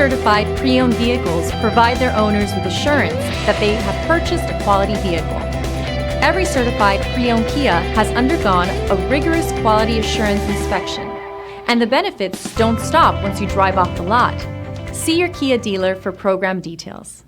certified pre-owned vehicles provide their owners with assurance that they have purchased a quality vehicle. Every certified pre-owned Kia has undergone a rigorous quality assurance inspection, and the benefits don't stop once you drive off the lot. See your Kia dealer for program details.